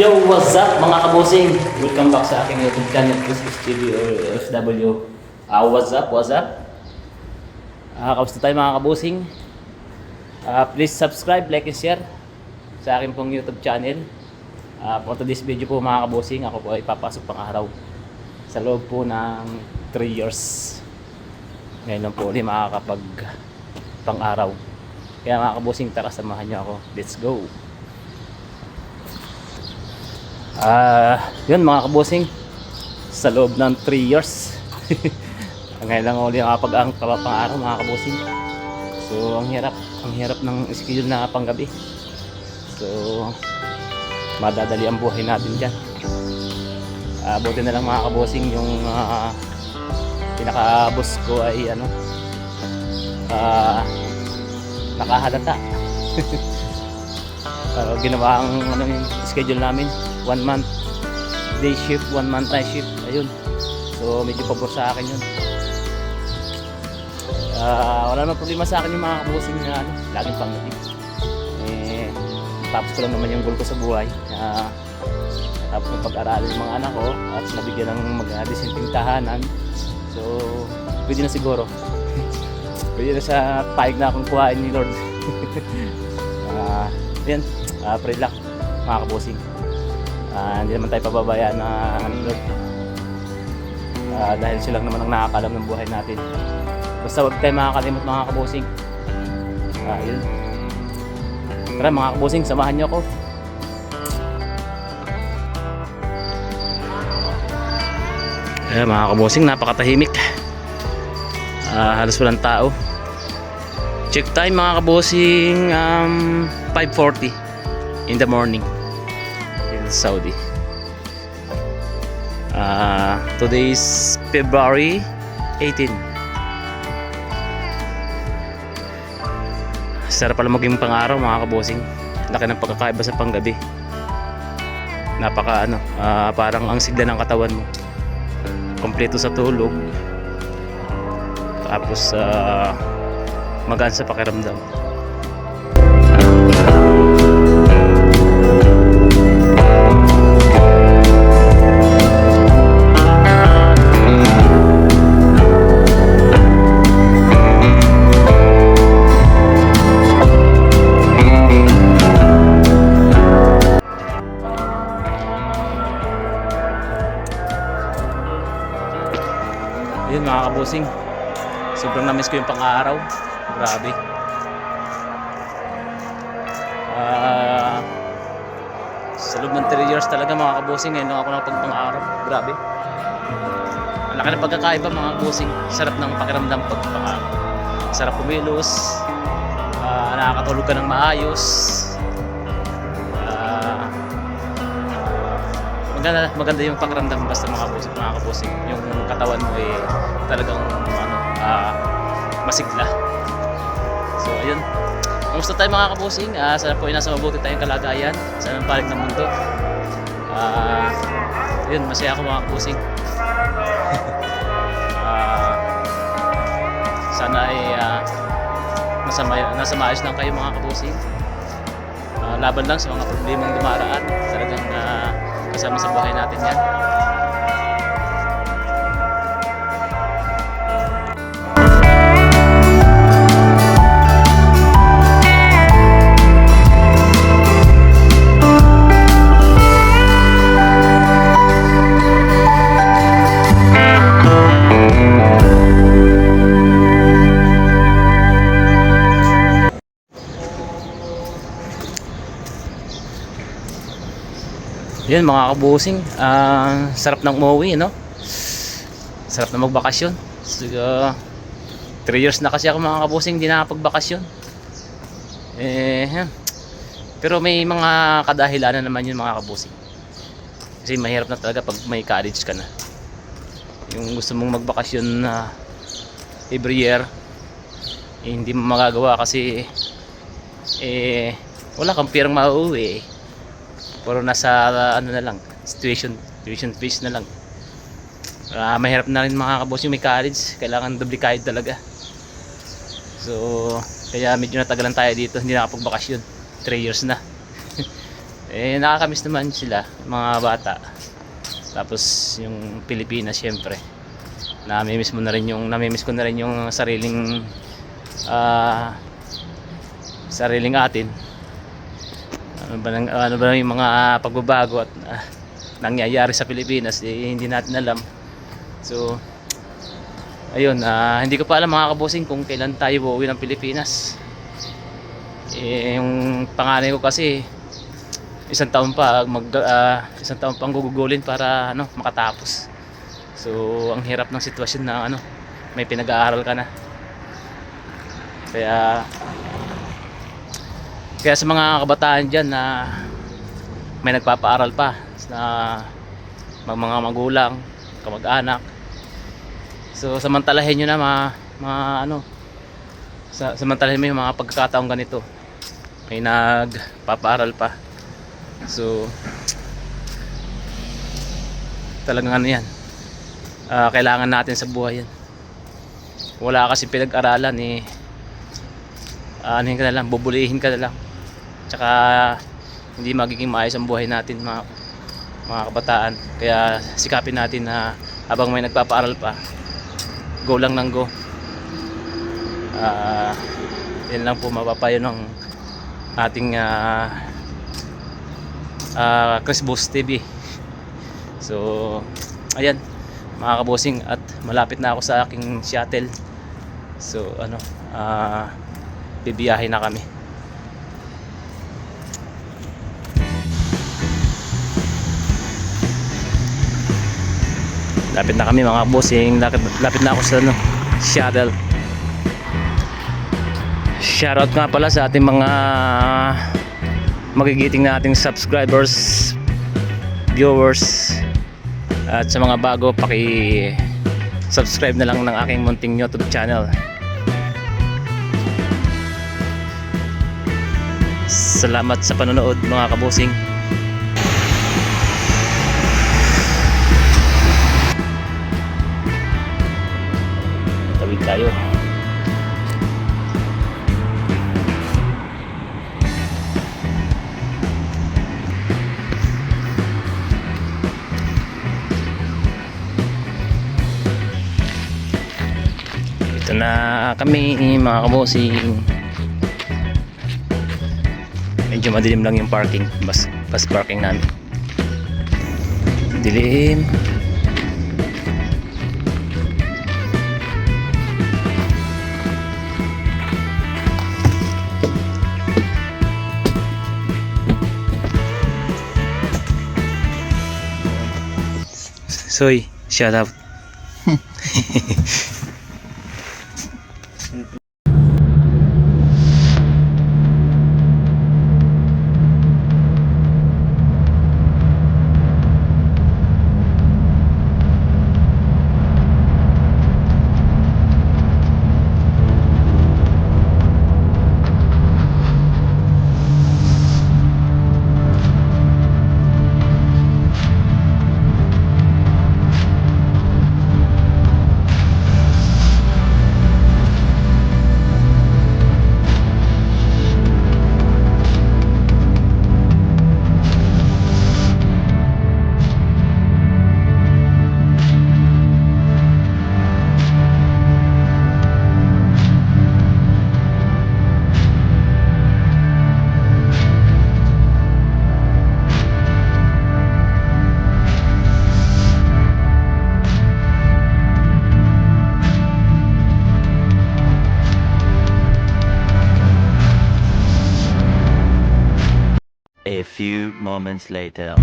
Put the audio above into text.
Yo, what's up mga kabosing? Welcome back sa aking YouTube channel, Chris TV or FW. What's up? Kamusta tayo mga kabosing? Please subscribe, like, and share sa aking pong YouTube channel. For today's video po mga kabosing, ako po ay papasok pang araw sa loob po ng 3 years. Ngayon lang po ulit makakapag pang araw. Kaya mga kabosing, tara samahan niyo ako. Let's go! Yun mga kabosing, sa loob ng 3 years ngayon lang ulit makapag-ang pang-araw mga kabosing. So ang hirap ng schedule na panggabi. So madadali ang buhay natin dyan. Buti na lang mga kabosing yung pinaka-boss ko ay nakahalata. Ginawa ang yung schedule namin, 1 month day shift, 1 month night shift. Ayun, so medyo pabor sa akin yun. Wala naman problema sa akin yung mga kabosing na laging panggabi. Tapos ko lang naman yung goal ko sa buhay, tapos ng pag-aralin ng mga anak ko at nabigyan ng mag-desenting tahanan. So pwede na siguro pwede na sa paig na akong kuhain ni Lord. Yan, pray lang mga kabosing. Hindi naman tayo pababayaan na Lord, dahil silang naman ang nakakalam ng buhay natin. Basta huwag tayo makakalimot mga kabosing. Yun. Tara mga kabosing, samahan niyo ako. Mga kabosing, napakatahimik. Halos walang tao. Check time mga kabosing, 5:40 in the morning in Saudi. Today is February 18. Sarap pala maging pang-araw mga kabosing. Laki ng pagkakaiba sa panggabi. Napaka parang ang sigla ng katawan mo. Kompleto sa tulog. Tapos magaan sa pakiramdam. Ayun mga kabosing, sobrang namiss ko yung pang-araw. Grabe. Sa loob ng 3 years talaga mga kabosing, ngayon lang ako nakapag-pang-araw. Grabe. Ang laki ng pagkakaiba mga kabosing. Sarap ng pakiramdam pag pang-araw. Sarap kumilos. Nakakatulog ka ng maayos. Maganda yung pakiramdam basta mga kabosing. Yung katawan mo talagang masigla. So ayun, kamusta tayo mga kabosing? Sana po ay nasa mabuti tayong kalagayan sa palig ng mundo. Yun, masaya ako mga kabosing. Sana ay nasa maayos lang kayo mga kabosing. Laban lang sa mga problemang dumaraan. Talagang kasama sa buhay natin yan. Yun mga kabosing, sarap ng umuwi, no? Sarap na magbakasyon. So, 3 years na kasi ako mga kabosing, hindi nakapagbakasyon. Pero may mga kadahilanan naman yun mga kabosing. Kasi mahirap na talaga pag may college ka na. Yung gusto mong magbakasyon na every year, hindi mo magagawa kasi wala kang pirang mauwi. Pero nasa na lang, tuition fees na lang. Mahirap na rin mga kabos yung may college, kailangan doble kahit talaga. So kaya medyo natagalan tayo dito, hindi nakapagbakasyon. 3 years na. Eh, nakakamiss naman sila, mga bata. Tapos yung Pilipinas syempre. Namimiss ko na rin yung ah, sariling atin. Ano ba yung mga pagbabago at nangyayari sa Pilipinas, eh, hindi natin alam. So ayun, hindi ko pa alam mga kabosing kung kailan tayo uuwi ng Pilipinas. Eh, yung panganay ko kasi isang taon pang gugugulin para makatapos. So ang hirap ng sitwasyon na may pinag-aaral ka na. Kaya sa mga kabataan dyan na may nagpapaaral pa na mga magulang, kamag-anak, so samantalahin nyo na samantalahin mo yung mga pagkakataong ganito, may nagpapaaral pa. So talagang yan, kailangan natin sa buhay yan. Wala kasi pinag-aralan, eh anuhin ka na lang, bubulihin ka na lang, tsaka hindi magiging maayos ang buhay natin mga kabataan. Kaya sikapin natin na habang may nagpapaaral pa, go lang ng go. Yan lang po mapapayo ng ating Chris Boss TV. So ayan mga kabosing, at malapit na ako sa aking shuttle. So bibiyahe na kami. Lapit na kami mga bossing, lapit na ako sa shuttle. Shoutout nga pala sa ating mga magigiting nating subscribers, viewers, at sa mga bago, paki-subscribe na lang ng aking munting YouTube channel. Salamat sa panonood mga kabosing. Tawid tayo. Ito na kami mga kabosing. Medyo madilim lang yung parking, bus parking namin. Dilim. Soy, shout out. A few moments later.